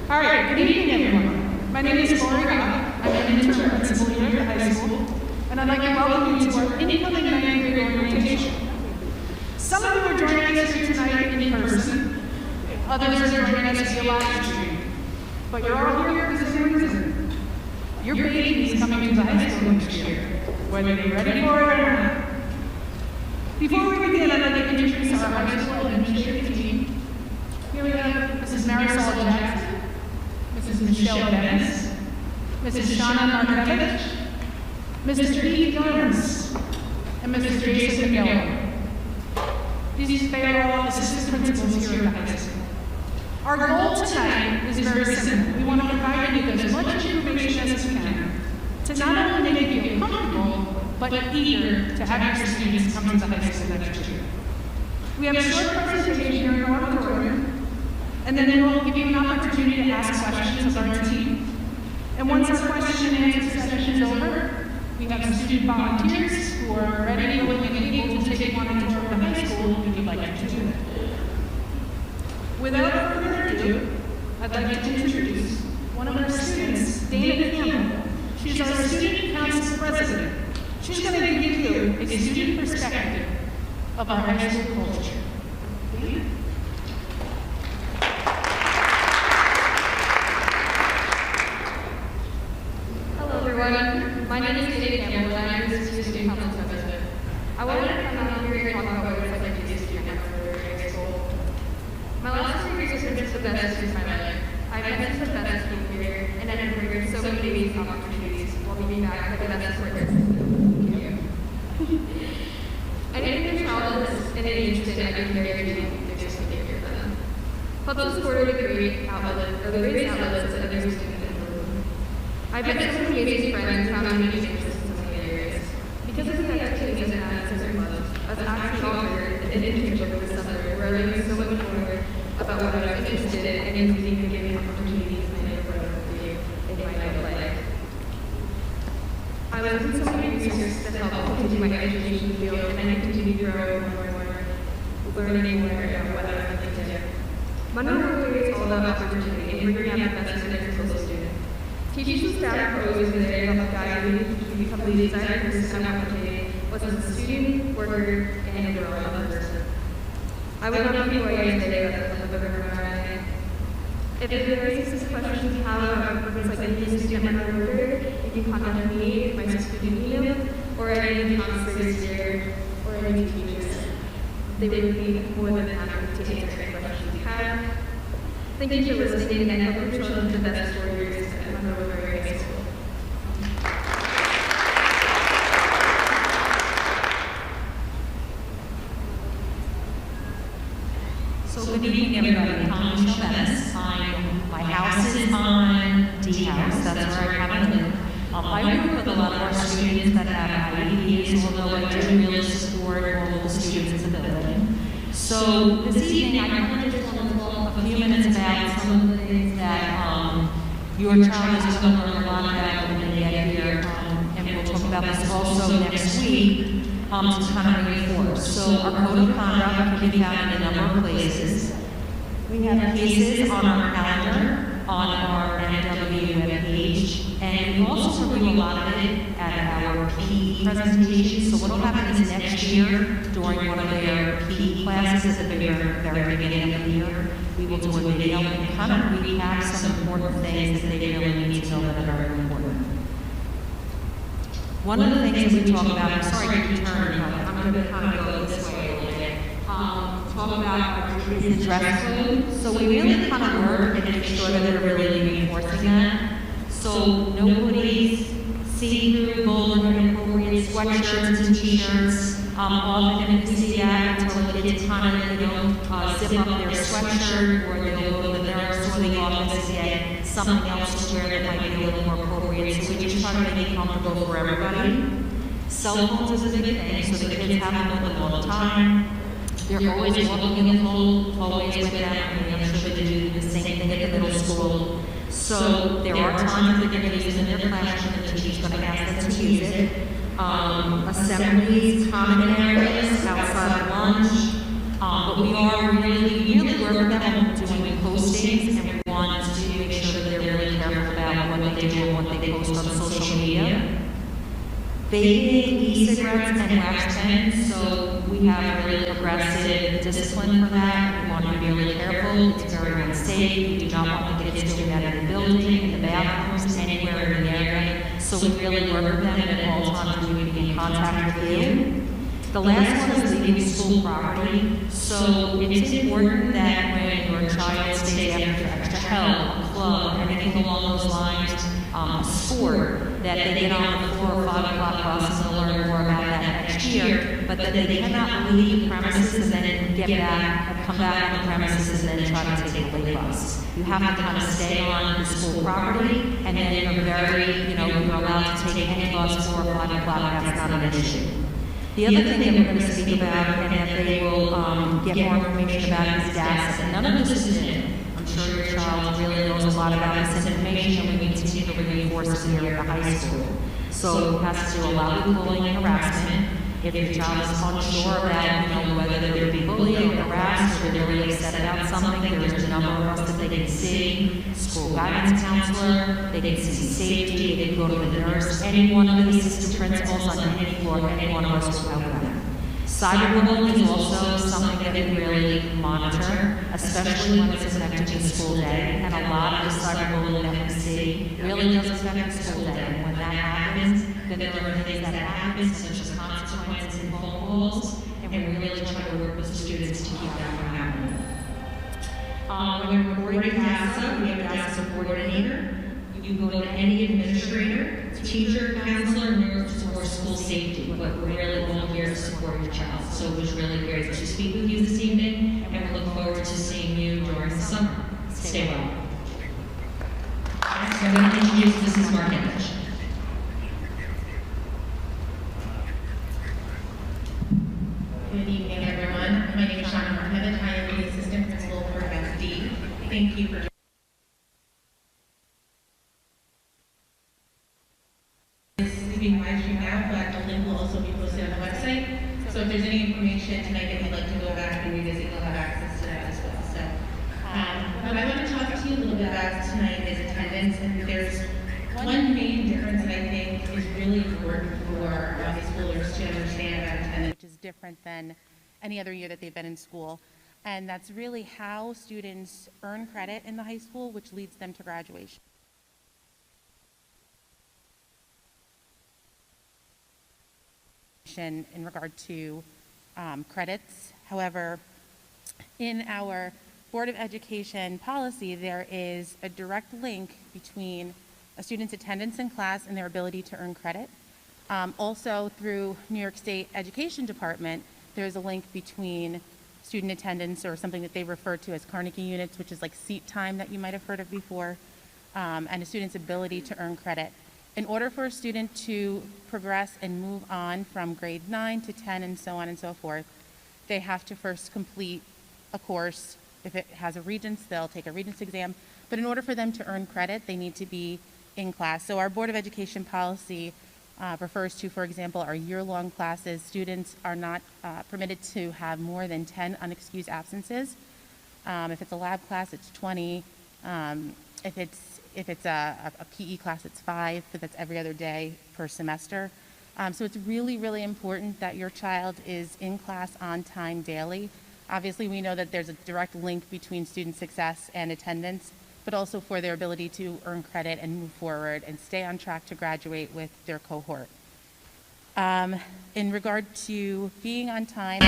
All right, good evening, everyone. My name is Lori Gott. I'm an interim principal here at the high school, and I'd like to welcome you to our incoming ninth grade orientation. Some of you are joining us here tonight in person, others are joining us via live stream, but you're all here for the same reason. Your baby is coming to the high school next year, whether you're ready for it or not. Before we begin, I'd like to introduce our high school administrative team. Here we have Mrs. Marisol Jackson, Mrs. Michelle Dennis, Mrs. Shauna Markovich, Mr. Keith Jones, and Mr. Jason McGill. These are all assistant principals here at the high school. Our goal tonight is very simple. We want to provide you with as much information as we can to not only make you feel comfortable, but eager to have your students come to the high school next year. We have a short presentation here in our auditorium, and then we will give you an opportunity to ask questions of our team. And once our question and answer session is over, we have student volunteers who are ready, willing, and able to take you on a tour of the high school if you'd like to do that. Without further ado, I'd like to introduce one of our students, Dana Campbell. She's our student council president. She's going to give you a student perspective of our high school culture. Hello everyone, my name is Dana Campbell and I am the student council president. I wanted to come out here and talk about what it's like to be a student at high school. My last 3 years have been the best years of my life. I've met the best people here and I've embraced so many amazing opportunities while being back at the best supporters. Anything their child is in any interested, I can guarantee there's just something here for them. Clubs of sport are the great outlet, or the greatest outlets that every student in the room. I've met so many amazing friends, found many interests in so many areas. Because of the activities and acts and clubs, I was actually offered an internship this summer where I learned so much more about what I was interested in and using the giving opportunities I never thought I would do in my adult life. I was in so many resources that helped continue my education field, and I continue to grow more and more, learning more about what I would like to do. My number is all about opportunity and bringing out the best in every single student. Teachers and staff are always been there to help guide me to become the desired person I'm opportunity, both as a student, worker, and a girl, other person. I would not be who I am today without the program where I am. If there is questions how about things like being a student at my worker, you can contact me, my student email, or any of the counselors here, or any teachers. They would be more than happy to answer any questions you have. Thank you for listening, and I hope your children have the best 4 years at Monroe High School. So good evening, everybody. I'm Michelle Dennis. My house is on D House. That's where I kind of live. I work with a lot of our students that have IEPs, although I do really support all of the students in the building. So this evening, I kind of just want to talk a few minutes about some of the things that your child is going to learn a lot about when they get here, and we'll talk about this also next week to kind of reinforce. So our code of conduct can be found in a number of places. We have cases on our calendar, on our NW webpage, and we also review a lot of it at our PE presentations. So what will happen is next year, during one of their PE classes at the very beginning of the year, we will do a video and kind of recap some important things that they really need to know that are very important. One of the things that we talk about, I'm sorry to turn, I'm going to kind of go this way a little bit. Talk about is the dress code. So we really kind of work and make sure that they're really reinforcing that. So nobody's see-through, bold, or inappropriate sweatshirts and t-shirts. Often you can see that until the kids kind of, zip up their sweatshirt, or they'll go to the nurse or the office and get something else to wear that might be a little more appropriate. So we just try to make it comfortable for everybody. Cell phones is a big thing, so the kids have them with them all the time. They're always walking in the hallways with them. I'm sure they do the same thing at the middle school. So there are times that they're going to use it in their classroom and the teacher's going to ask them to use it. Assemblies, common areas, outside of lunch. But we are really working with them on doing postings, and we want to make sure Vaping, e-cigarettes, and wax pens, so we have really progressive discipline for that. We want to be really careful. It's very unsafe. We do not want the kids doing that in the building, in the bathrooms, anywhere in the area. So we really work with them, and at all times we would be in contact with you. The last one is leaving school property. So it's important that when your child stays after for extra help, a club, anything along those lines, a sport, that they get on the 4 or 5 o'clock bus and they'll learn more about that next year, but that they cannot leave the premises and then get back, or come back on the premises and then try to take a late bus. You have to kind of stay on the school property, and then you're very, you're allowed to take any bus 4 or 5 o'clock, that's not an issue. The other thing that we're going to speak about, and that they will get more information about, is DAS. And none of this is new. I'm sure your child really knows a lot about this information, and we continue to reinforce it here at the high school. So it has to do a lot with bullying and harassment. If your child is unsure about, whether they're being bullied or harassed, or they're really upset about something, there's a number of us that they can see. School guidance counselor, they can see safety, they can go to the nurse, any one of the assistant principals on any floor, any one of us will help them. Cyberbullying is also something that we really monitor, especially when it's affecting the school day. And a lot of the cyberbullying that we see really does affect the school day. And when that happens, then there are things that happen, such as consequences and phone calls, and we're really trying to work with the students to keep that from happening. When we're recording CASA, we have a CASA coordinator. You can go to any administrator, teacher, counselor, nurse, or school safety, but we're really all here to support your child. So it was really great to speak with you this evening, and we look forward to seeing you during the summer. Stay well. I'm going to introduce Mrs. Markovich. Good evening, everyone. My name is Shauna Markovich. I am the assistant principal for SD. Thank you for being live streamed now, but the link will also be posted on the website. So if there's any information tonight that you'd like to go back and revisit, you'll have access to that as well. So, what I want to talk to you a little bit about tonight is attendance, and there's one main difference that I think is really important for high schoolers to understand about attendance, which is different than any other year that they've been in school. And that's really how students earn credit in the high school, which leads them to graduation. In regard to credits. However, in our Board of Education policy, there is a direct link between a student's attendance in class and their ability to earn credit. Also, through New York State Education Department, there's a link between student attendance, or something that they refer to as Carnegie units, which is like seat time that you might have heard of before, and a student's ability to earn credit. In order for a student to progress and move on from grade 9 to 10 and so on and so forth, they have to first complete a course. If it has a Regents, they'll take a Regents exam. But in order for them to earn credit, they need to be in class. So our Board of Education policy refers to, for example, our year-long classes. Students are not permitted to have more than 10 unexcused absences. If it's a lab class, it's 20. If it's a PE class, it's 5, but that's every other day per semester. So it's really, really important that your child is in class on time daily. Obviously, we know that there's a direct link between student success and attendance, but also for their ability to earn credit and move forward and stay on track to graduate with their cohort. In regard to being on time,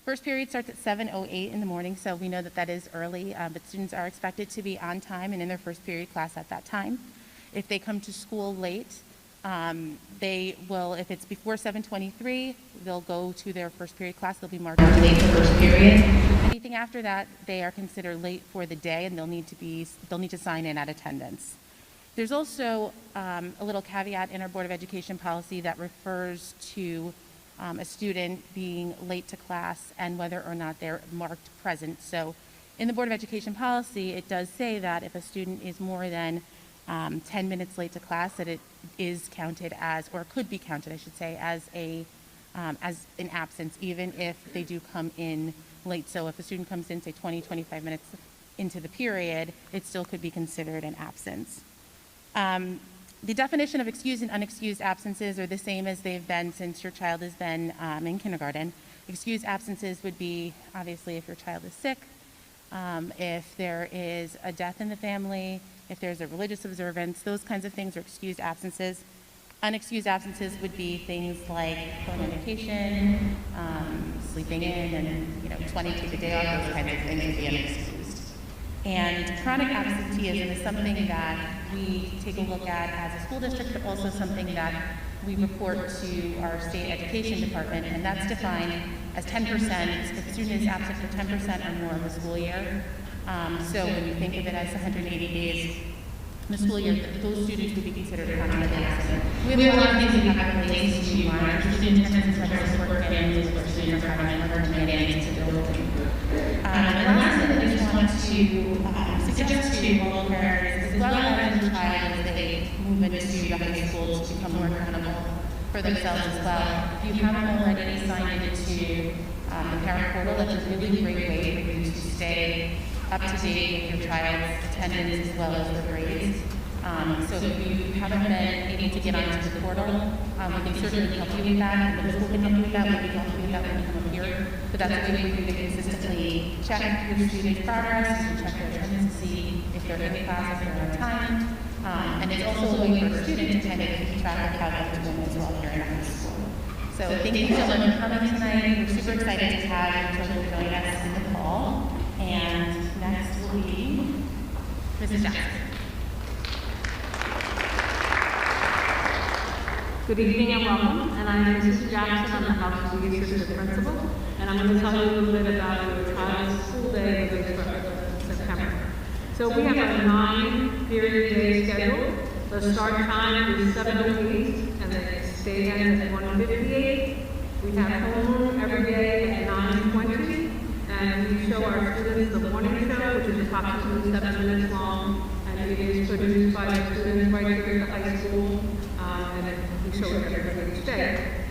first period starts at 7:08 in the morning, so we know that that is early, but students are expected to be on time and in their first period class at that time. If they come to school late, they will, if it's before 7:23, they'll go to their first period class. They'll be marked late for first period. Anything after that, they are considered late for the day, and they'll need to sign in at attendance. There's also a little caveat in our Board of Education policy that refers to a student being late to class and whether or not they're marked present. So in the Board of Education policy, it does say that if a student is more than 10 minutes late to class, that it is counted as, or could be counted, I should say, as an absence, even if they do come in late. So if a student comes in, say, 20, 25 minutes into the period, it still could be considered an absence. The definition of excused and unexcused absences are the same as they've been since your child has been in kindergarten. Excused absences would be, obviously, if your child is sick, if there is a death in the family, if there's a religious observance, those kinds of things are excused absences. Unexcused absences would be things like going on vacation, sleeping in, and 20 take a day off, those kinds of things would be unexcused. And chronic absenteeism is something that we take a look at as a school district, but also something that we report to our state education department, and that's defined as 10% if a student is absent for 10% or more of the school year. So when you think of it as 180 days in the school year, those students would be considered chronically absent. We have a lot of things that have relates to monitor student attendance and try to support families where students are having a hard time getting into the building. And lastly, I just want to suggest to all parents, as well as your child, as they move into the high school to become more accountable for themselves as well. If you haven't already signed into the parent portal, that's a really great way for you to stay up to date with your child's attendance as well as their grades. So if you haven't been able to get onto the portal, we can certainly help you with that. The middle school can help you with that. We can help you with that when you come up here. But that's a way for you to consistently check your students' progress, and check their attendance to see if they're in class, if they're on time. And it's also a way for a student to kind of keep track of how they're doing as well here in high school. So thank you so much for coming tonight. We're super excited to have your children join us in the fall. And next will be Mrs. Jackson. Good evening and welcome, and I'm Mrs. Jackson. I'm the House Duty Assistant Principal, and I'm going to tell you a little bit about your child's school day that they start in September. So we have a 9-period day schedule. The start time is 7 to 8, and the day ends at 1:58. We have homeroom every day at 9:20, and we show our students the morning show, which is approximately 7 minutes long, and it is produced by the students right here at the high school. And we show it every each day.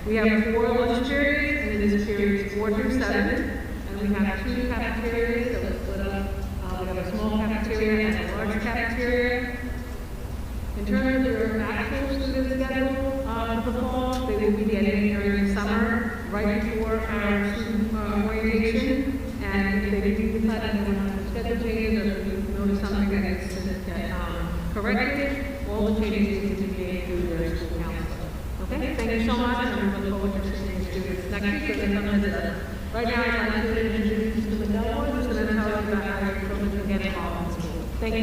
We have 4 lunch periods, and it is periods 4 through 7. And we have 2 cafeterias that are split up. We have a small cafeteria and a large cafeteria. In terms of your actual student schedule for the fall, they will be getting during the summer, right before our student orientation. And if they do decide that they want to schedule changes, or if you notice something that needs to get corrected, all the changes need to be made through their school counselor. Okay, thank you so much, and we look forward to seeing the students next week when they come visit us. Right now, I'd like to introduce Mr. McDowell, who's going to tell you about how your children can get involved in school. Thank you.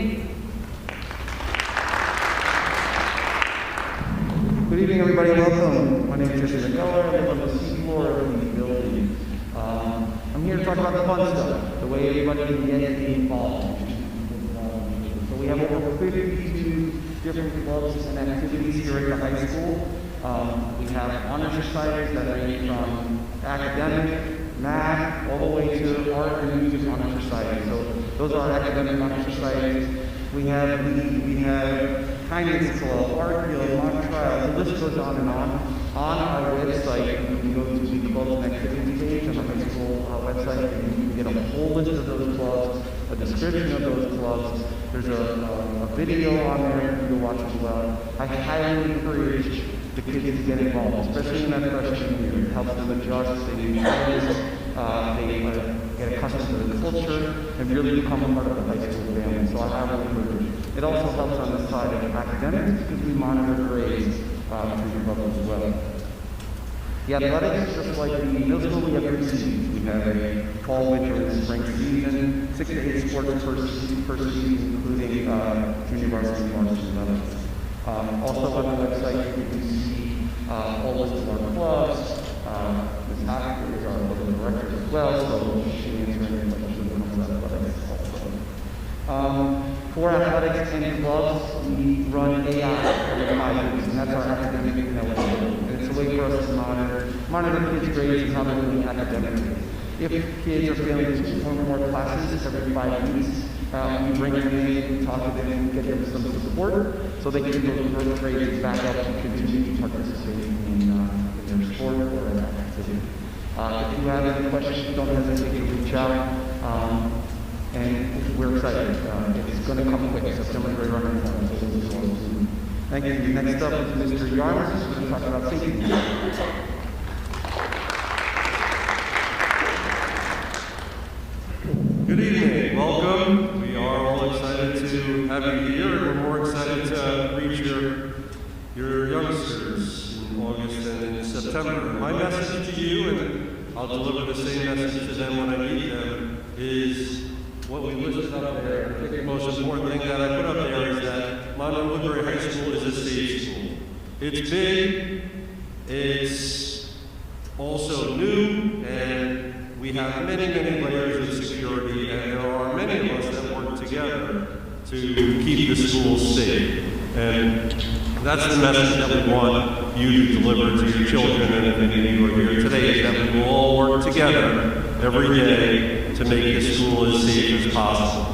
Good evening, everybody. Welcome. My name is Mr. McDowell. I live on the seat floor of the building. I'm here to talk about the fun stuff, the way everybody can get involved. So we have over 52 different clubs and activities here at the high school. We have honor societies that range from academic, math, all the way to art and music honor societies. So those are our academic honor societies. We have kindness club, art guild, mock trial. The list goes on and on. On our website, you can go to the clubs and activities page on our high school website, and you can get a whole list of those clubs, a description of those clubs. There's a video on there for you to watch as well. I highly encourage the kids to get involved, especially in that freshman year. It helps them adjust, they do practice, they get accustomed to the culture, and really become a part of the high school family. So I highly encourage it. It also helps on the side of academics because we monitor grades through the club as well. The athletics, just like the middle school, we have 3 seasons. We have a fall, winter, and spring season, 6 to 8 sports per season, including junior varsity and varsity levels. Also on the website, you can see all lists of our clubs. Ms. Hacker is our local director as well, so she can answer any questions when it comes to athletics also. For athletics and clubs, we run AI for the 5 weeks, and that's our academic evaluation. And it's a way for us to monitor kids' grades and how they're doing academically. If kids are failing 2 or more classes every 5 weeks, we bring them in, talk to them, get them some support, so they can get those grades back up and continue to participate in their sport or in activity. If you have any questions, don't hesitate to reach out. And we're excited. It's going to come quick. September is right around the corner, so we'll Thank you. Next up is Mr. Yarmers, who's going to talk about safety. Good evening. Welcome. We are all excited to have you here, and we're more excited to reach your youngsters in August and in September. My message to you, and I'll deliver the same message to them when I meet them, is what we listed up there. I think the most important thing that I put up there is that Monroe Woodbury High School is a safe school. It's big, it's also new, and we have many, many layers of security, and there are many of us that work together to keep the schools safe. And that's the message that we want you to deliver to your children, and if any of you are here today, is that we will all work together every day to make this school as safe as possible.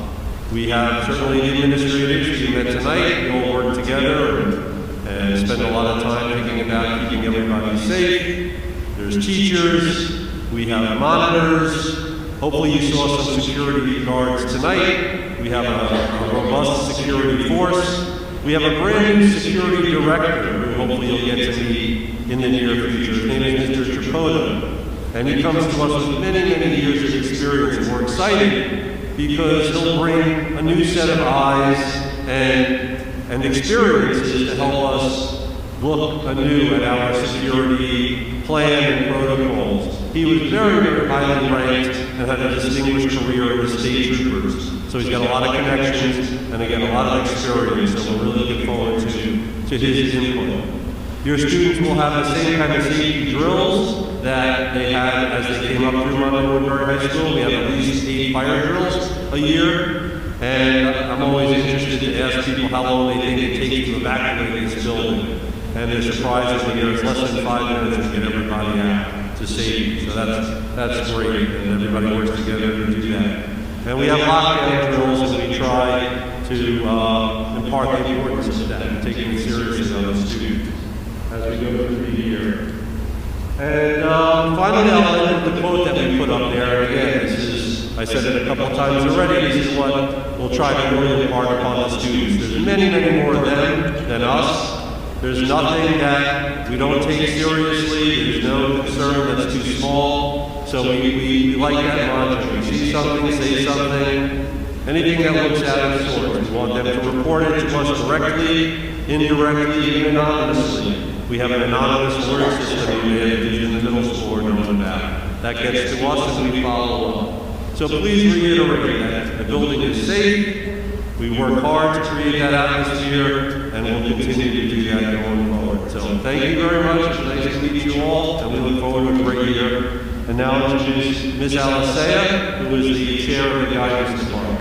We have certainly the administrators who met tonight. We all work together and spend a lot of time thinking about keeping everybody safe. There's teachers. We have monitors. Hopefully you saw some security guards tonight. We have a robust security force. We have a brand new security director who hopefully you'll get to meet in the near future. His name is Mr. Tripota. And he comes to us with many, many years of experience. And we're excited because he'll bring a new set of eyes and experiences to help us look anew at our security plan and protocols. He was very, very highly ranked and had a distinguished career in the state troopers. So he's got a lot of connections and again a lot of experience. So we're really looking forward to his input. Your students will have the same kind of safety drills that they had as they came up through Monroe Woodbury High School. We have at least 8 fire drills a year. And I'm always interested to ask people how long they think it takes to evacuate this building. And they're surprised when it's less than 5 minutes to get everybody out to safety. So that's great, and everybody works together to do that. And we have lockdown drills, and we try to impart the importance of that and taking it seriously on the students as we go through the year. And finally, I'll end with the quote that we put up there. Again, this is, I said it a couple of times already, this is what we'll try to really impart upon the students. There's many, many more of them than us. There's nothing that we don't take seriously. There's no concern that's too small. So we like that mantra. We see something, say something, anything that looks out of sorts. We want them to report it to us directly, indirectly, even anonymously. We have an anonymous alert system we made in the middle school or knows about. That gets to us and we follow up. So please reiterate that the building is safe. We work hard to create that atmosphere, and we'll continue to do that going forward. So thank you very much. It's nice to meet you all, and we look forward to a great year. And now I'll introduce Ms. Alicea, who is the chair of the guidance department.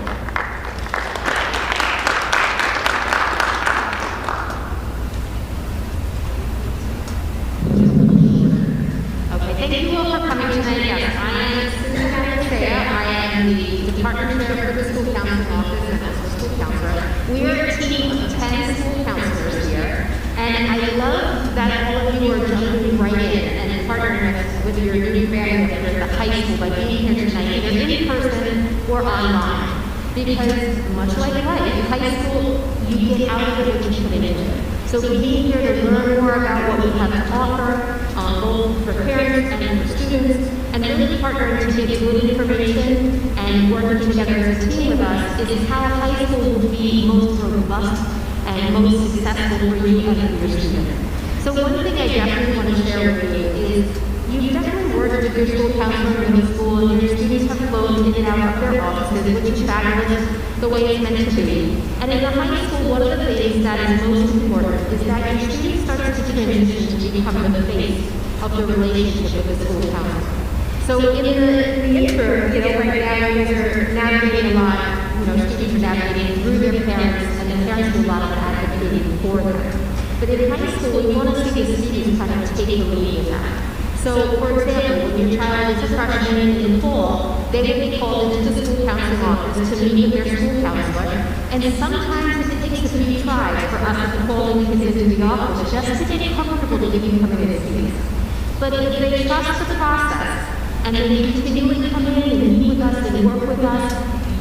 Okay, thank you all for coming tonight. Yes, I am Ms. Alicea. I am the department chair for the school counseling office and also school counselor. We are a team of 10 school counselors here, and I love that all of you are jumping right in and partnering with your new family members at the high school by being here tonight, either in person or online. Because much like life, high school, you get out of it what you put into it. So being here to learn more about what we have to offer, both for parents and for students, and really partnering to get good information and working together as a team with us is how high school will be most robust and most successful for you and for your students. So one thing I definitely want to share with you is you've definitely worked with your school counselor in the school, and your students have flown in and out of their offices, which is fabulous, the way it's meant to be. And in the high school, one of the things that is most important is that your student starts to transition to become the face of the relationship with the school counselor. So in the interim, right now you guys are navigating a lot, students are navigating through their parents, and the parents do a lot of advocating for them. But in high school, we want to see the students kind of take the lead in that. So, for example, when your child is a freshman in fall, they would be called into the school counseling office to meet with their school counselor, and sometimes it takes a few tries for us to call in kids into the office just to get comfortable to even coming in and see us. But if they trust the process, and they continually come in and meet with us and work with us,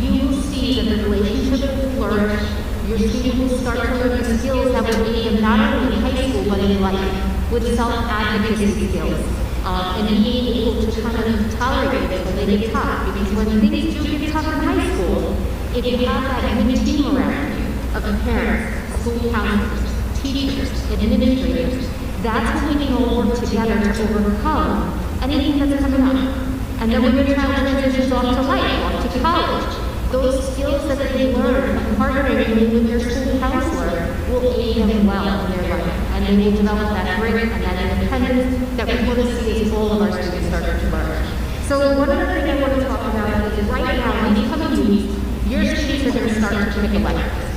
you will see that the relationship will flourish, Your student will start to learn the skills that will aid them not only in high school, but in life, with self-advocacy skills, and being able to kind of tolerate it when they get tough. Because when things do get tough in high school, if you have that good team around you, of parents, school counselors, teachers, administrators, that's when we can all work together to overcome anything that's coming up. And then when your child transitions off to life, off to college, those skills that they learn from partnering with your school counselor will aid them well in their life. And they will develop that grit and that independence that we want to see as all of our students start to learn. So one other thing I want to talk about is right now, these coming weeks, your students are going to start to pick electives.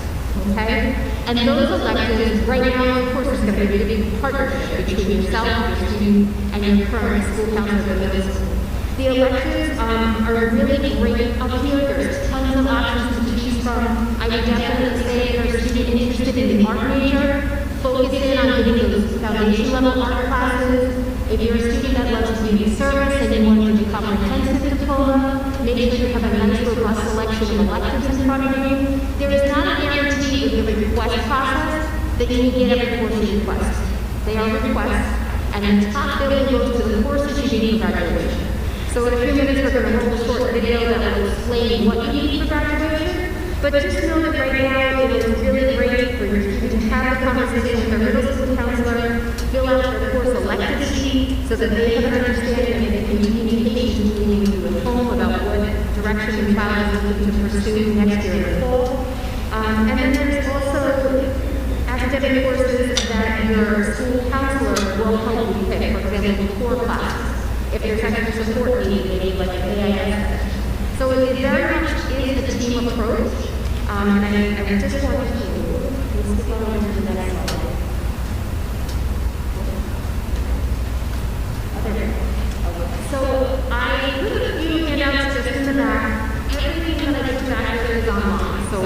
Okay? And those electives, right now, of course, there's going to be a big partnership between yourself, your student, and your current school counselor in the middle school. The electives are really great up here. There's tons of options to choose from. I would definitely say if you're a student interested in the art major, focus in on getting those foundation level art classes. If you're a student that loves community service and you want to do a comprehensive diploma, make sure you have a nice robust selection of electives in front of you. There is not a guarantee with the request process that you will get every course you request. They are requests, and the top billing goes to the courses you need for graduation. So in a few minutes, we're going to roll a short video that will explain what you need for graduation. But just know that right now, it is really great for your students to have a conversation with their middle school counselor, fill out their course elective sheet so that they have an understanding and they can communication between you at home about what direction your child is looking to pursue next year in the fall. And then there's also academic courses that your school counselor will help you pick, for example, core classes. If there's extra support needed, maybe like an AIS. So it very much is a team approach, and I just wanted to skip on over to the next slide. So I put a few handouts just in the back. Everything that I put back there is online, so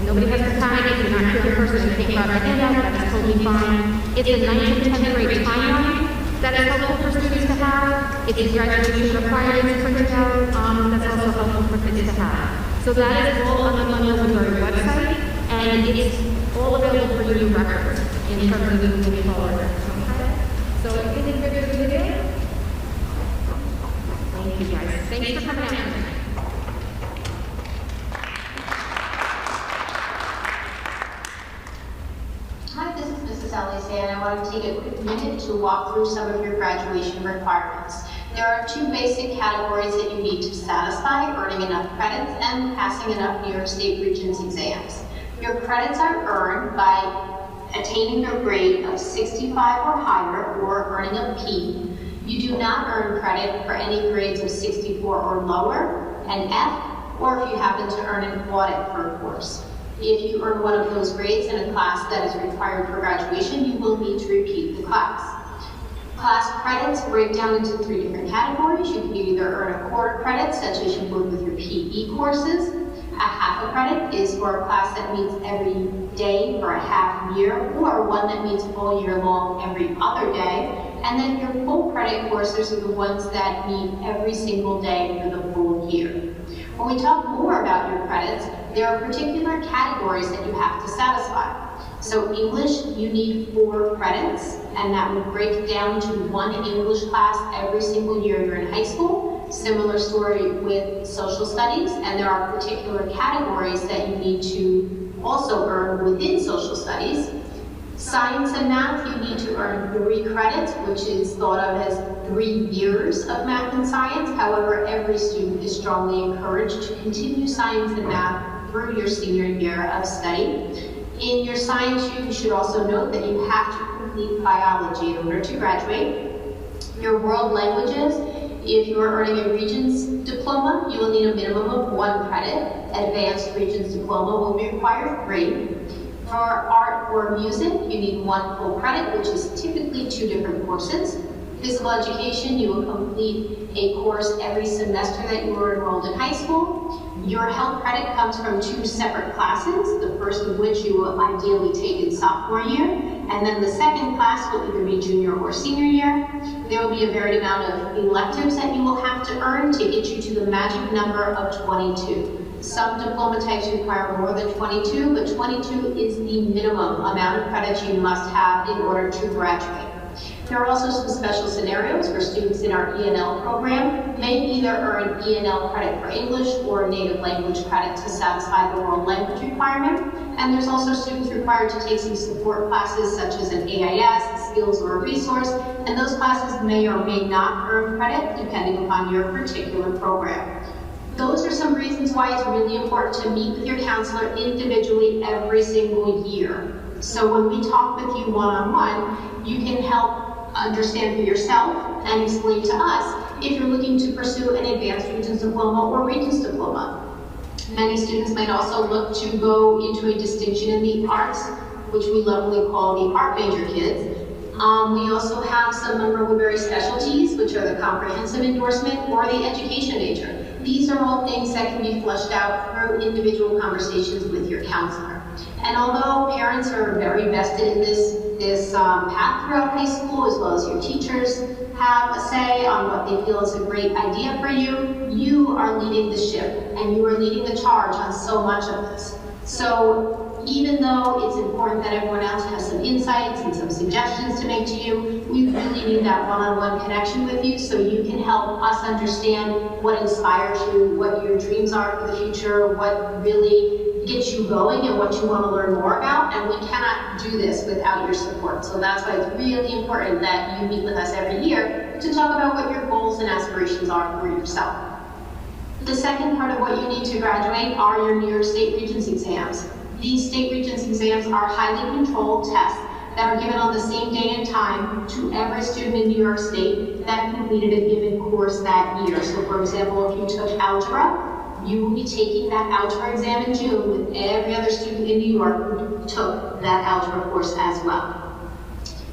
nobody has to time it. You're not here in person, you can't grab a handout, that's totally fine. It's a 9th and 10th grade timeline. That is helpful for students to have. It's a graduation requirements printed out. That's also helpful for kids to have. So that is all on the Untitled website, and it's all available for you to reference in terms of moving forward. Okay? So if you think they're good video, thank you guys. Thanks for coming out tonight. And I want to take a quick minute to walk through some of your graduation requirements. There are two basic categories that you need to satisfy: earning enough credits and passing enough New York State Regents exams. Your credits are earned by attaining a grade of 65 or higher or earning a P. You do not earn credit for any grades of 64 or lower, an F, or if you happen to earn an audit for a course. If you earn one of those grades in a class that is required for graduation, you will need to repeat the class. Class credits break down into 3 different categories. You can either earn a quarter credit, such as you would with your PE courses. A half a credit is for a class that meets every day for a half year, or one that meets all year long every other day. And then your full credit courses are the ones that meet every single day for the full year. When we talk more about your credits, there are particular categories that you have to satisfy. So English, you need 4 credits, and that would break down to 1 English class every single year you're in high school. Similar story with social studies, and there are particular categories that you need to also earn within social studies. Science and math, you need to earn 3 credits, which is thought of as 3 years of math and science. However, every student is strongly encouraged to continue science and math through your senior year of study. In your science, you should also note that you have to complete biology in order to graduate. Your world languages, if you are earning a Regents diploma, you will need a minimum of 1 credit. Advanced Regents diploma will require 3. For art or music, you need 1 full credit, which is typically 2 different courses. Physical education, you will complete a course every semester that you were enrolled in high school. Your health credit comes from 2 separate classes, the first of which you will ideally take in sophomore year, and then the second class will either be junior or senior year. There will be a varied amount of electives that you will have to earn to get you to the magic number of 22. Some diploma types require more than 22, but 22 is the minimum amount of credits you must have in order to graduate. There are also some special scenarios where students in our ENL program may either earn ENL credit for English or native language credit to satisfy the world language requirement. And there's also students required to take some support classes such as an AIS, skills, or a resource, and those classes may or may not earn credit depending upon your particular program. Those are some reasons why it's really important to meet with your counselor individually every single year. So when we talk with you one-on-one, you can help understand for yourself and explain to us if you're looking to pursue an advanced Regents diploma or Regents diploma. Many students might also look to go into a distinction in the arts, which we lovingly call the art major kids. We also have some Monroe-Woodbury specialties, which are the comprehensive endorsement or the education major. These are all things that can be fleshed out through individual conversations with your counselor. And although parents are very vested in this path throughout high school, as well as your teachers have a say on what they feel is a great idea for you, you are leading the ship and you are leading the charge on so much of this. So even though it's important that everyone else has some insights and some suggestions to make to you, we really need that one-on-one connection with you so you can help us understand what inspires you, what your dreams are for the future, what really gets you going and what you want to learn more about, and we cannot do this without your support. So that's why it's really important that you meet with us every year to talk about what your goals and aspirations are for yourself. The second part of what you need to graduate are your New York State Regents exams. These State Regents exams are highly controlled tests that are given on the same day and time to every student in New York State that completed a given course that year. So for example, if you took algebra, you will be taking that algebra exam in June with every other student in New York who took that algebra course as well.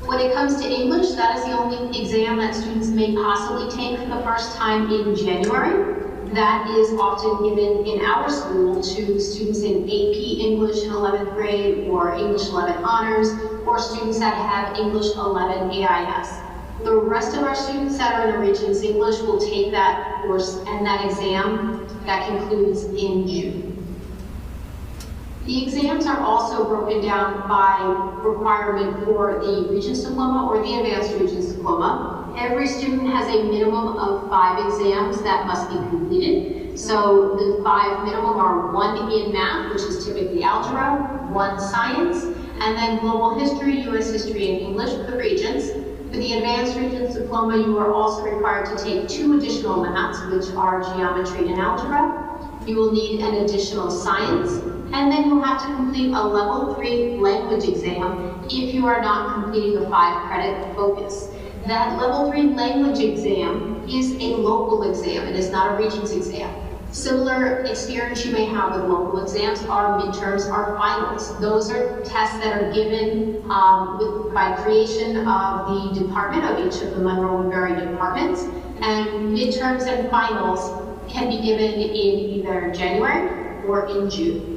When it comes to English, that is the only exam that students may possibly take for the first time in January. That is often given in our school to students in AP English in 11th grade or English 11 Honors, or students that have English 11 AIS. The rest of our students that are in the Regents English will take that course and that exam that concludes in June. The exams are also broken down by requirement for the Regents diploma or the Advanced Regents diploma. Every student has a minimum of 5 exams that must be completed. So the 5 minimum are 1 in math, which is typically algebra, 1 science, and then global history, US history, and English for the Regents. For the Advanced Regents diploma, you are also required to take 2 additional maths, which are geometry and algebra. You will need an additional science, and then you'll have to complete a level 3 language exam if you are not completing a 5-credit focus. That level 3 language exam is a local exam. It is not a Regents exam. Similar experience you may have with local exams are midterms or finals. Those are tests that are given by creation of the department of each of the Monroe-Woodbury departments, and midterms and finals can be given in either January or in June.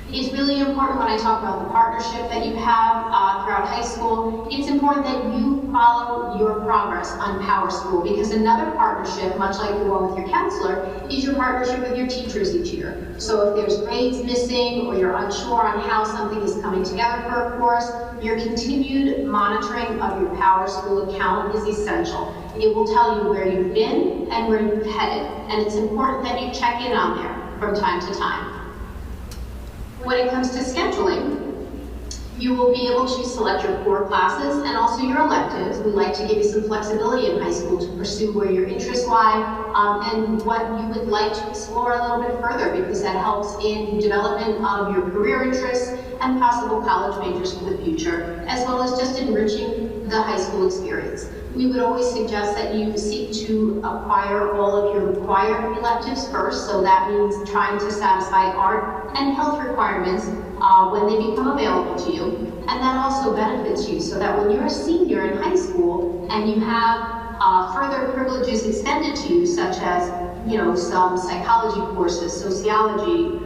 It's really important when I talk about the partnership that you have throughout high school, it's important that you follow your progress on Power School, because another partnership, much like the one with your counselor, is your partnership with your teachers each year. So if there's grades missing or you're unsure on how something is coming together for a course, your continued monitoring of your Power School account is essential. It will tell you where you've been and where you've headed, and it's important that you check in on there from time to time. When it comes to scheduling, you will be able to select your core classes and also your electives. We like to give you some flexibility in high school to pursue where your interests lie and what you would like to explore a little bit further, because that helps in development of your career interests and possible college majors for the future, as well as just enriching the high school experience. We would always suggest that you seek to acquire all of your required electives first, so that means trying to satisfy art and health requirements when they become available to you. And that also benefits you, so that when you're a senior in high school and you have further privileges extended to you, such as some psychology courses, sociology,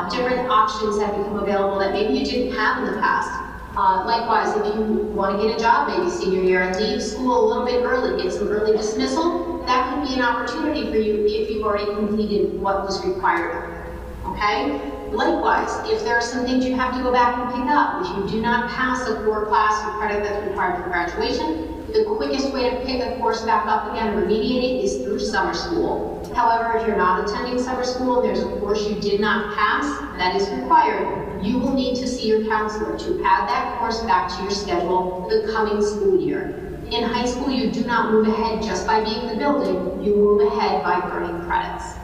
different options that become available that maybe you didn't have in the past. Likewise, if you want to get a job maybe senior year and leave school a little bit early, get some early dismissal, that could would be an opportunity for you if you've already completed what was required of you, okay? Likewise, if there are some things you have to go back and pick up, if you do not pass a core class or credit that's required for graduation, the quickest way to pick a course back up again and remediate it is through summer school. However, if you're not attending summer school and there's a course you did not pass that is required, you will need to see your counselor to add that course back to your schedule for the coming school year. In high school, you do not move ahead just by being in the building, you move ahead by earning credits.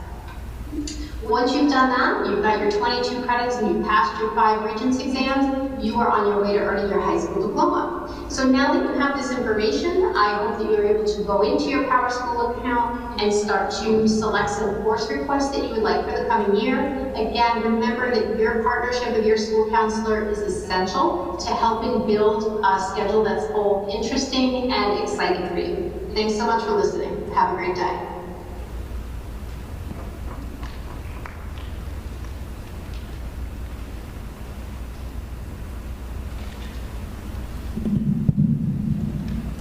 Once you've done that, you've got your 22 credits and you've passed your 5 Regents exams, you are on your way to earning your high school diploma. So now that you have this information, I hope that you're able to go into your Power School account and start to select some course requests that you would like for the coming year. Again, remember that your partnership with your school counselor is essential to helping build a schedule that's both interesting and exciting for you. Thanks so much for listening. Have a great day.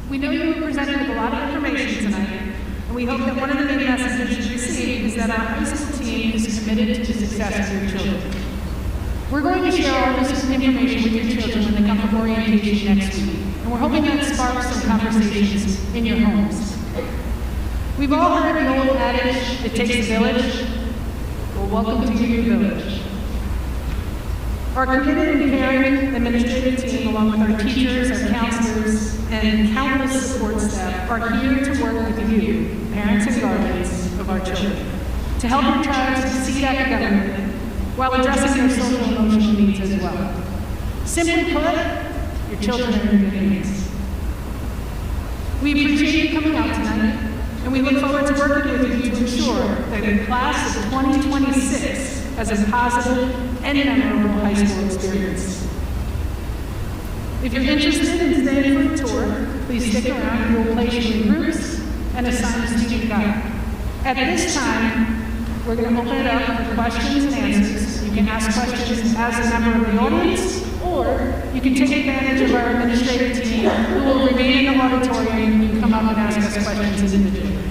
We know you were presented with a lot of information tonight, and we hope that one of the main messages you received is that our high school team is committed to the success of your children. We're going to share all this information with your children when they come for orientation next week, and we're hoping that sparks some conversations in your homes. We've all heard the old adage, it takes a village. Well, welcome to your village. Our committed and caring administrative team, along with our teachers, our counselors, and countless support staff, are here to work with you, parents and guardians of our children, to help your child succeed academically while addressing their social and emotional needs as well. Simply put, your children are in good hands. We appreciate you coming out tonight, and we look forward to working with you to ensure that the class of 2026 has a positive and memorable high school experience. If you're interested in staying for a tour, please stick around. We will place you in groups and assign a student guide. At this time, we're going to open it up for questions and answers. You can ask questions as a member of the audience, or you can take advantage of our administrative team who will remain in the auditorium and you can come up and ask us questions individually.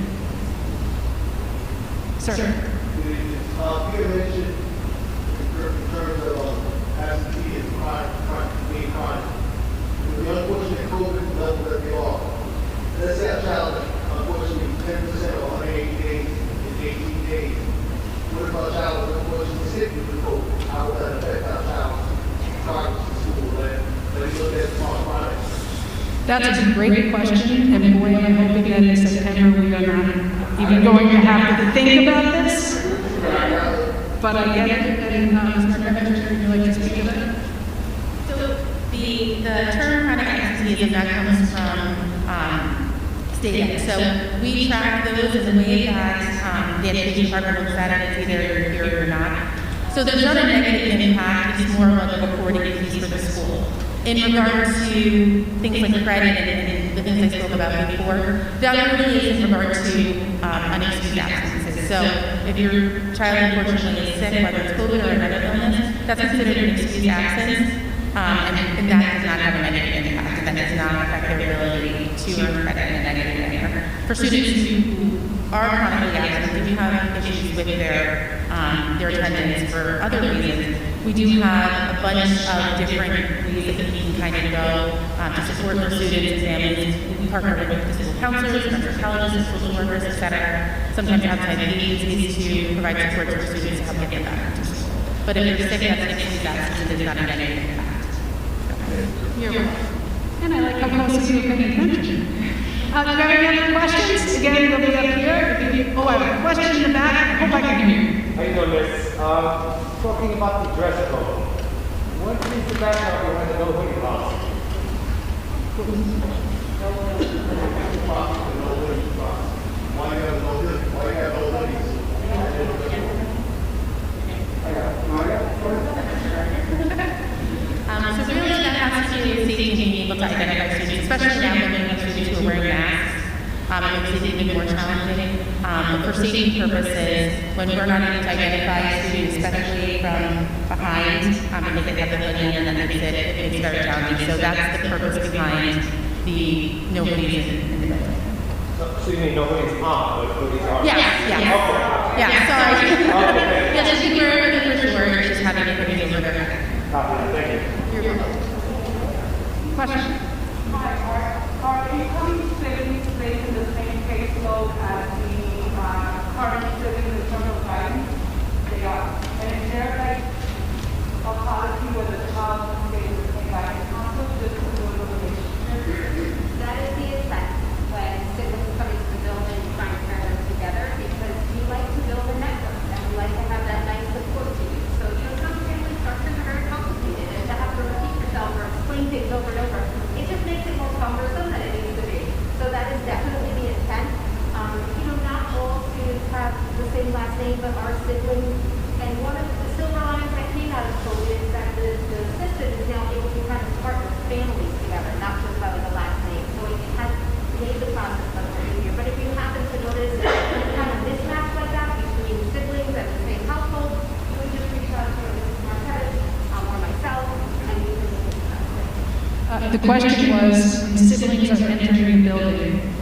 Sir. You mentioned in terms of absenteeism, being crime. With the unfortunate COVID level that they are, let's say a child, unfortunately, 10% of 180 days is 18 days. What if our child is unfortunately sick with the COVID? How would that affect our child's progress in school? Let me look at small Friday. That's a great question, and boy, I'm hoping that in September we are not even going to have to think about this. But I get it, and Ms. Margaret, would you like to speak to that? So the term chronic absenteeism that comes from state ed. So we track those in the way that the education department looks at it. It's either you're here or not. So there's not a negative impact. It's more of a reporting piece for the school. In regard to things like credit and the things I spoke about before, that really is in regard to unexcused absences. So if your child unfortunately is sick, whether it's COVID or another illness, that's considered an excused absence, and that does not have a negative impact. That does not affect their ability to earn credit in a negative manner. For students who are chronically absent, who do have issues with their attendance for other reasons, we do have a bunch of different ways that we can kind of go to support our students and families. We partner with the school counselors, psychologists, social workers, etc. Sometimes outside agencies to provide support to our students to help get them back to school. But if they're sick, that's an excused absence and does not have a negative impact. You're welcome. And I like how close you are paying attention. Do you have any other questions? Again, they'll be up here. I have a question in the back. I hope I can hear you. How you doing, Miss? Talking about the dress code. What is the background behind the no hoodie policy? Why you have no hoodies? So really that has to do with safety and being able to identify students, especially now when we have students who are wearing masks. It makes it even more challenging. But for safety purposes, when we're not able to identify students, especially from behind, because they have the hoodie and then it's very challenging. So that's the purpose behind the no hoodies in the building. So you mean nobody's on, but nobody's on? Yes, yes. Okay. Yeah, sorry. Okay. Yes, I think we're for sure, just having everything over there. Copy, thank you. You're welcome. Question? Are incoming siblings placed in the same caseload as the current siblings in terms of guidance? They are. And is there like a policy where the child stays in the same guidance council just to build a relationship? That is the intent when siblings come into the building trying to pair them together, because we like to build a network and we like to have that nice support to you. So, some family structures are very complicated, and to have to repeat yourself or explain things over and over, it just makes it more cumbersome than it needs to be. So that is definitely the intent. Not all students have the same last name, but are siblings. And one of the silver linings that came out of COVID is that the system is now able to kind of partner families together, not just by the last name. So it has made the process much more easier. But if you happen to notice any kind of mismatch like that between siblings and the same household, you would just reach out to Mrs. Marquez or myself, and we can look at that. The question was, when siblings are entering the building,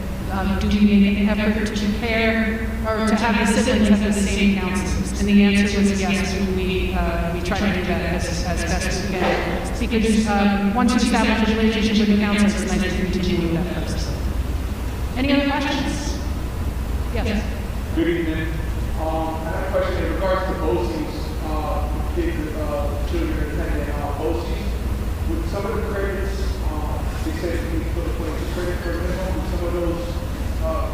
do we make an effort to pair or to have the siblings have the same counselors? And the answer was yes, we try to do that as best we can. Because once you establish a relationship with the counselor, it's nice to continue with that person. Any other questions? Yes. Good evening. I have a question in regards to BOCES, kids, children attending BOCES. With some of the credits, they said we put a credit for minimum, with some of those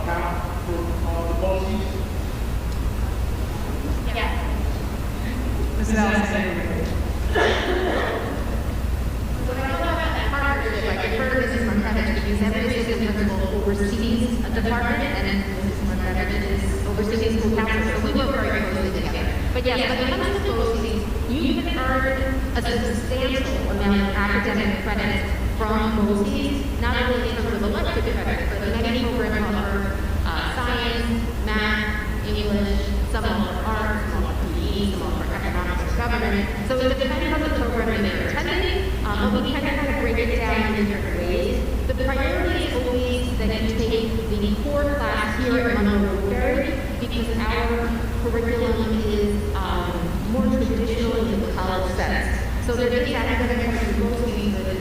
count for the BOCES? Yes. Mrs. Allison. When I talk about that partnership, I refer to Mrs. Marquez because every assistant principal oversees a department, and then Mrs. Marquez is overseeing school counselor, so we work very closely together. But yes, when it comes to BOCES, you can earn a substantial amount of academic credits from BOCES, not only in terms of elective credits, but many programs offer science, math, English, some offer art, some offer PE, some offer economics or government. So it depends on the program that you're attending, but we kind of break it down in different ways. The priority is always that you take the core class here at Monroe-Woodbury, because our curriculum is more traditional in the college sense. So there is academic credits in BOCES, but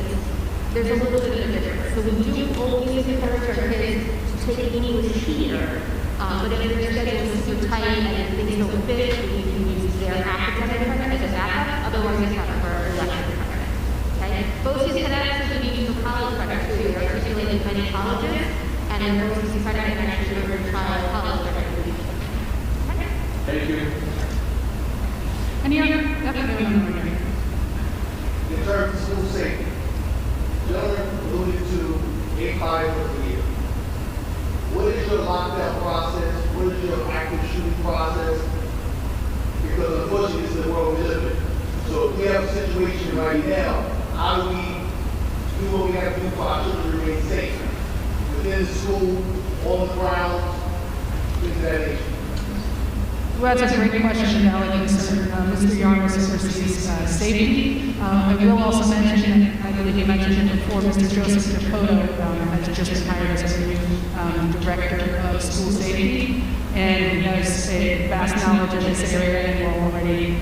there's a little bit of a difference. So we do always encourage our kids to take English here, but if their schedule is super tight and things don't fit, we can use their academic credit as a backup, otherwise we have for elective credit. Okay? BOCES can actually be used for college credit too. They are articulated in many colleges, and then BOCES credit can actually earn child college credit. Okay? Thank you. Any other? In terms of school safety, Gentlemen alluded to 8 fires per year. What is your lockdown process? What is your active shooting process? Because unfortunately, this is the world we live in. So if we have a situation right now, how do we do what we have to do for our children to remain safe? Within the school, on the ground, things of that nature. Well, that's a great question, Alex. Mr. Yarmus oversees safety. I will also mention, I believe you mentioned it before, Mr. Joseph Capoto has just been hired as a new director of school safety, and he has a vast knowledge of this area, and we're already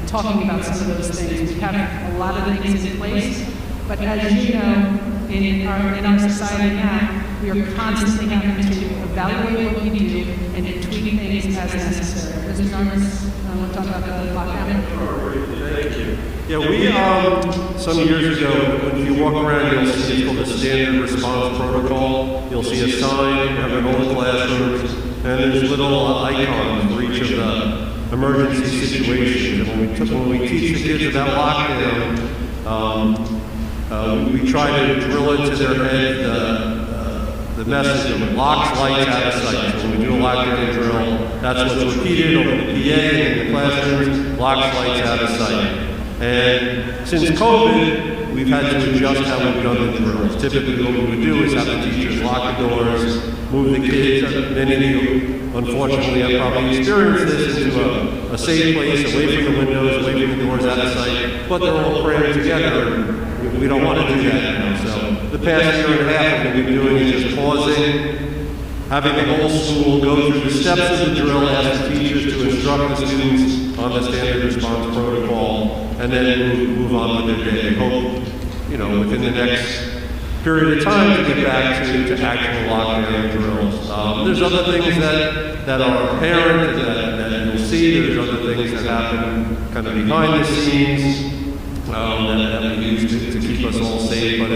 talking about some of those things. We have a lot of things in place, but as you know, in our society now, we are constantly having to evaluate what we do and tweak things as necessary. Mr. Yarmus, want to talk about the lockdown? Thank you. Yeah, we, some years ago, when you walk around, you'll see it's called the standard response protocol. You'll see a sign, have it in all the classrooms, and there's little icons for each of the emergency situations. And when we teach the kids about lockdown, we try to drill into their head the message of locks, lights, out of sight. So when we do a lockdown drill, that's what's repeated over the PA and in the classrooms, locks, lights, out of sight. And since COVID, we've had to adjust how we've done the drills. Typically what we would do is have the teachers lock the doors, move the kids. Many of you, unfortunately, have probably experienced this into a safe place, away from the windows, away from the doors, out of sight, but they're all crammed together. We don't want to do that now. So the past year and a half, what we've been doing is just pausing, having the whole school go through the steps of the drill, ask the teachers to instruct the students on the standard response protocol, and then move on with their day. Hope, within the next period of time to get back to actual lockdown drills. There's other things that are apparent that you'll see. There's other things that happen kind of behind the scenes that we use to keep us all safe. But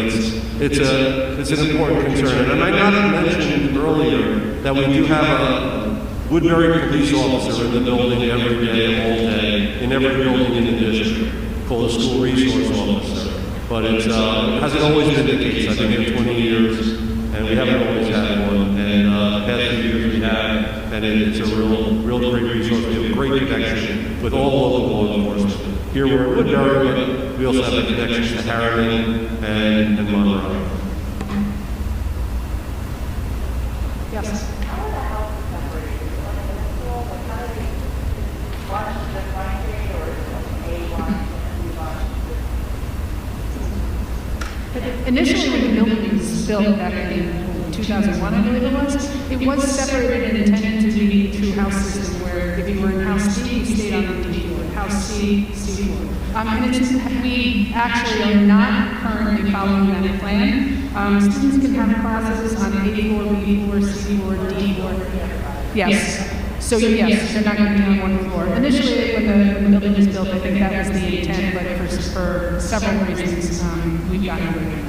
it's an important concern. And I might not have mentioned earlier that we do have a Woodbury police officer in the building every day, all day, in every building in the district, called a school resource officer. But it hasn't always been the case. I've been here 20 years, and we haven't always had one. And the past few years we have, and it's a real great resource. We have a great connection with all local law enforcement. Here we're in Woodbury, but we also have the connections to Harriman and Monroe. Yes. Initially, when the building was built back in 2001, I believe it was separated and intended to be a true house system where if you were in house D, you stayed on the D floor, house C, C floor. And we actually are not currently following that plan. Students can have classes on A floor, B floor, C floor, D floor. Yes. So yes, they're not going to be on one floor. Initially, when the building was built, I think that was the intent, but for several reasons, we've gotten rid of it.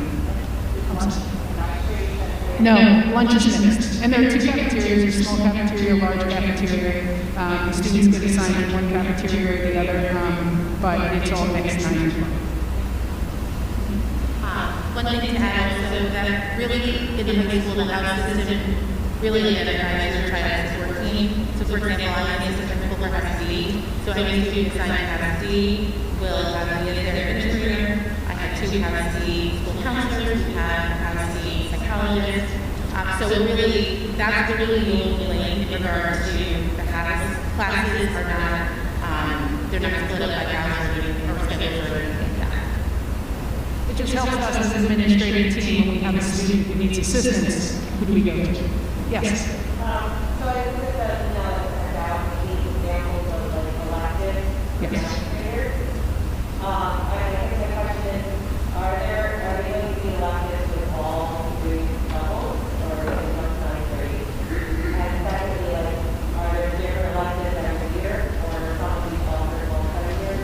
No, lunch is mixed. And there are two cafeterias, there's a small cafeteria, large cafeteria. Students get assigned to one cafeteria or the other, but it's all mixed 9 to 12. One thing to add also that really in the high school, the house system really identifies your child as working. So for example, I'm an assistant principal for House D. So any student assigned to House D will have me as their administrator. I have 2 House D school counselors, we have House D psychologists. So really, that's really the only link in regards to the house classes are not, they're not split up by hours or schedules or anything like that. It just helps us as an administrative team when we have a student who needs assistance, who do we go to? Yes. So I think that about the examples of electives. Yes. I think the question is, are they going to be electives with all degree levels, or is it just 9 grades? And secondly, are there different electives every year, or are some of these offered multi-year?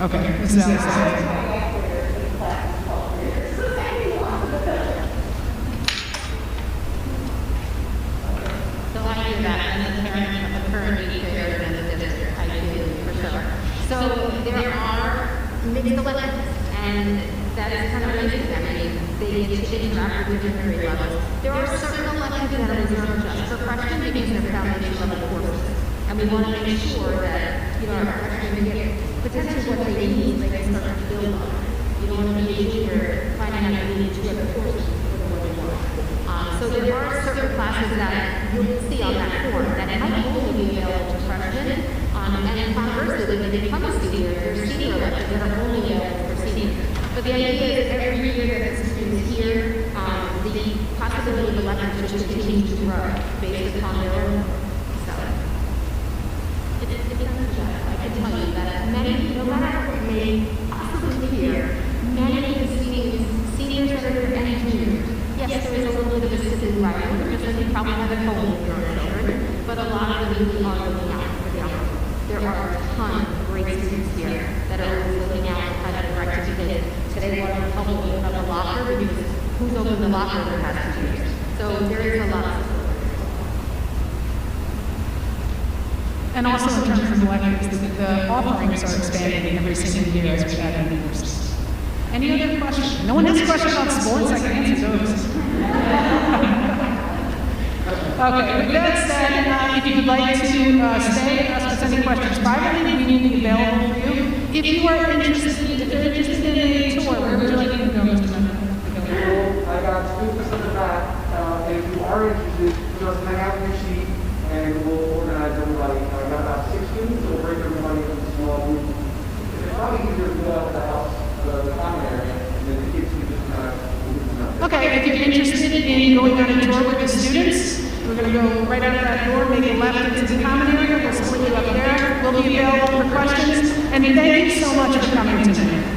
Okay. This is that and the parent of the current educator in the district, I do, for sure. So there are mixed electives, and that is kind of amazing. I mean, they get to interact with different grade levels. There are certain electives that are reserved just for freshmen because they're foundation level courses. And we want to make sure that, our freshmen get potentially what they need so they can start to build on it. You don't want to be a junior finding out you need 2 other courses before they want. So there are certain classes that you'll see on that form that might only be available to freshmen, and conversely, when they become a senior, there's senior electives that are only available for seniors. But the idea is every year that the student is here, the possibility of electives just continues to grow based upon their own. So it's I can tell you that many, no matter what you may possibly hear, many of the seniors that are here and juniors. Yes, there is a little bit of a civil rivalry, just like you probably have at home with your own children, but a lot of them really are looking out for the young. There are a ton of great students here that are always looking out for how to direct your kids. Today, one of them helped open up a locker because who's opened the locker in the past 2 years? So there is a lot of support. And also in terms of electives, the offerings are expanding every single year as we add new courses. Any other questions? No one has a question about sports? I can answer those. Okay, with that said, if you'd like to stay and ask us any questions privately, we will be available for you. If you are interested, if you're interested in a tour, where would you like to go, Mr. Member? I got students in the back. If you are interested, just hang out your sheet and we'll organize everybody. I got about 6 students, so we'll break everybody into small groups. It's probably easier to go out the house. The common area, and then the kids can just kind of move them out. Okay, if you're interested in going on a tour with the students. We're going to go right out of that door, make a left into the common area. We'll split you up there. We'll be available for questions. And thank you so much for coming tonight.